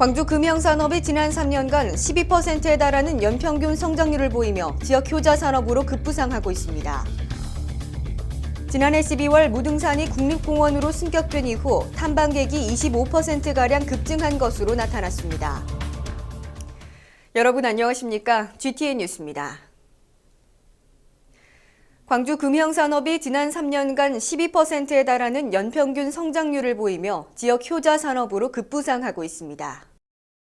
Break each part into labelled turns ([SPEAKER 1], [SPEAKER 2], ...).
[SPEAKER 1] 광주 금형산업이 지난 3년간 12%에 달하는 연평균 성장률을 보이며 지역 효자 산업으로 급부상하고 있습니다. 지난해 12월 무등산이 국립공원으로 승격된 이후 탐방객이 25%가량 급증한 것으로 나타났습니다. 여러분 안녕하십니까? GTN 뉴스입니다. 광주 금형산업이 지난 3년간 12%에 달하는 연평균 성장률을 보이며 지역 효자 산업으로 급부상하고 있습니다.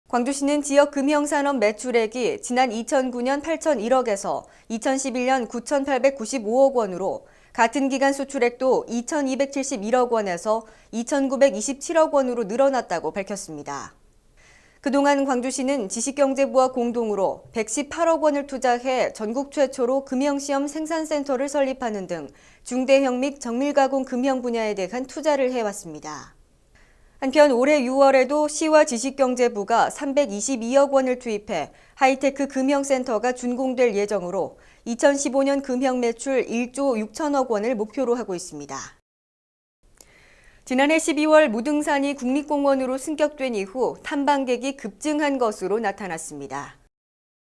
[SPEAKER 1] 광주시는 지역 금형산업 매출액이 지난 2009년 8,001억에서 2011년 9,895억 원으로 같은 기간 수출액도 2,271억 원에서 2,927억 원으로 늘어났다고 밝혔습니다. 그동안 광주시는 지식경제부와 공동으로 118억 원을 투자해 전국 최초로 금형시험 생산센터를 설립하는 등 중대형 및 정밀가공 금형 분야에 대한 투자를 해왔습니다. 한편 올해 6월에도 시와 지식경제부가 322억 원을 투입해 하이테크 금형센터가 준공될 예정으로 2015년 금형 매출 1조 6천억 원을 목표로 하고 있습니다. 지난해 12월 무등산이 국립공원으로 승격된 이후 탐방객이 급증한 것으로 나타났습니다.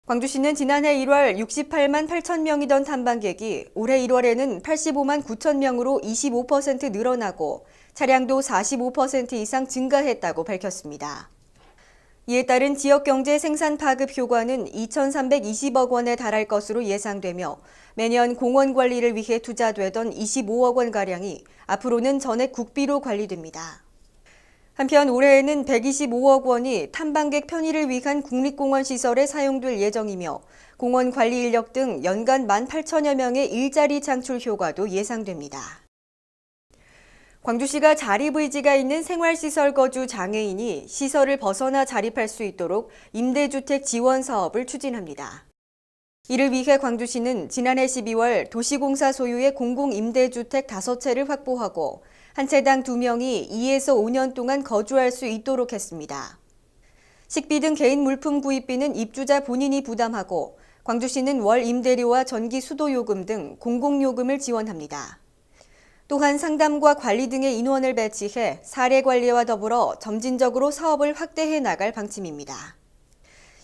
[SPEAKER 1] 광주시는 지난해 1월 68만 8천 명이던 탐방객이 올해 1월에는 85만 9천 명으로 25% 늘어나고 차량도 45% 이상 증가했다고 밝혔습니다. 이에 따른 지역경제 생산 파급 효과는 2,320억 원에 달할 것으로 예상되며 매년 공원 관리를 위해 투자되던 25억 원가량이 앞으로는 전액 국비로 관리됩니다. 한편 올해에는 125억 원이 탐방객 편의를 위한 국립공원 시설에 사용될 예정이며 공원 관리 인력 등 연간 18,000여 명의 일자리 창출 효과도 예상됩니다. 광주시가 자립의지가 있는 생활시설 거주 장애인이 시설을 벗어나 자립할 수 있도록 임대주택 지원 사업을 추진합니다. 이를 위해 광주시는 지난해 12월 도시공사 소유의 공공임대주택 5채를 확보하고 한 채당 2명이 2에서 5년 동안 거주할 수 있도록 했습니다. 식비 등 개인 물품 구입비는 입주자 본인이 부담하고 광주시는 월 임대료와 전기 수도요금 등 공공요금을 지원합니다. 또한 상담과 관리 등의 인원을 배치해 사례 관리와 더불어 점진적으로 사업을 확대해 나갈 방침입니다.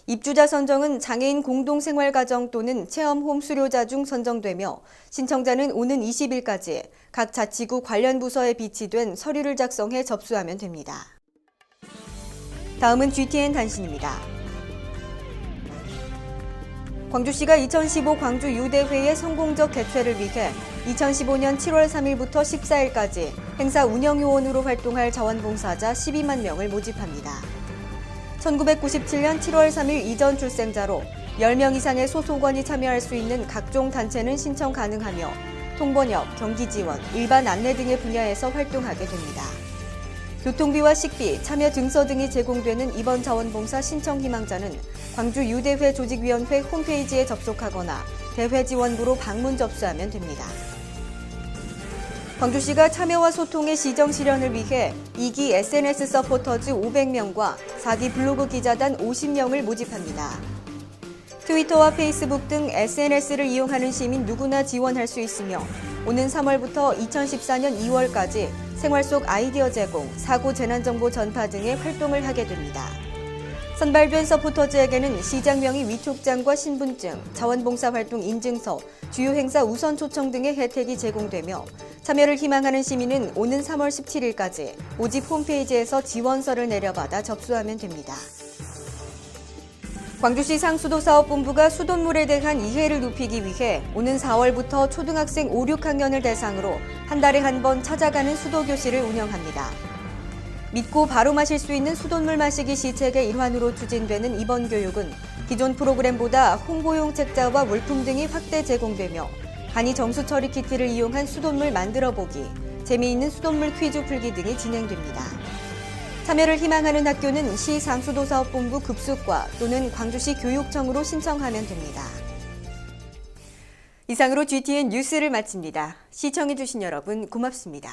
[SPEAKER 1] 입주자 선정은 장애인 공동생활가정 또는 체험홈 수료자 중 선정되며 신청자는 오는 20일까지 각 자치구 관련 부서에 비치된 서류를 작성해 접수하면 됩니다. 다음은 GTN 단신입니다. 광주시가 2015 광주 유대회의 성공적 개최를 위해 2015년 7월 3일부터 14일까지 행사 운영요원으로 활동할 자원봉사자 12만 명을 모집합니다. 1997년 7월 3일 이전 출생자로 10명 이상의 소속원이 참여할 수 있는 각종 단체는 신청 가능하며 통번역, 경기지원, 일반 안내 등의 분야에서 활동하게 됩니다. 교통비와 식비, 참여 증서 등이 제공되는 이번 자원봉사 신청 희망자는 광주 유대회 조직위원회 홈페이지에 접속하거나 대회지원부로 방문 접수하면 됩니다. 광주시가 참여와 소통의 시정 실현을 위해 2기 SNS 서포터즈 500명과 4기 블로그 기자단 50명을 모집합니다. 트위터와 페이스북 등 SNS를 이용하는 시민 누구나 지원할 수 있으며 오는 3월부터 2014년 2월까지 생활 속 아이디어 제공, 사고 재난정보 전파 등의 활동을 하게 됩니다. 선발된 서포터즈에게는 시장명의 위촉장과 신분증, 자원봉사활동 인증서, 주요 행사 우선 초청 등의 혜택이 제공되며 참여를 희망하는 시민은 오는 3월 17일까지 모집 홈페이지에서 지원서를 내려받아 접수하면 됩니다. 광주시 상수도사업본부가 수돗물에 대한 이해를 높이기 위해 오는 4월부터 초등학생 5, 6학년을 대상으로 한 달에 한 번 찾아가는 수도교실을 운영합니다. 믿고 바로 마실 수 있는 수돗물 마시기 시책의 일환으로 추진되는 이번 교육은 기존 프로그램보다 홍보용 책자와 물품 등이 확대 제공되며 간이 정수 처리 키트를 이용한 수돗물 만들어 보기, 재미있는 수돗물 퀴즈 풀기 등이 진행됩니다. 참여를 희망하는 학교는 시 상수도사업본부 급수과 또는 광주시 교육청으로 신청하면 됩니다. 이상으로 GTN 뉴스를 마칩니다. 시청해주신 여러분 고맙습니다.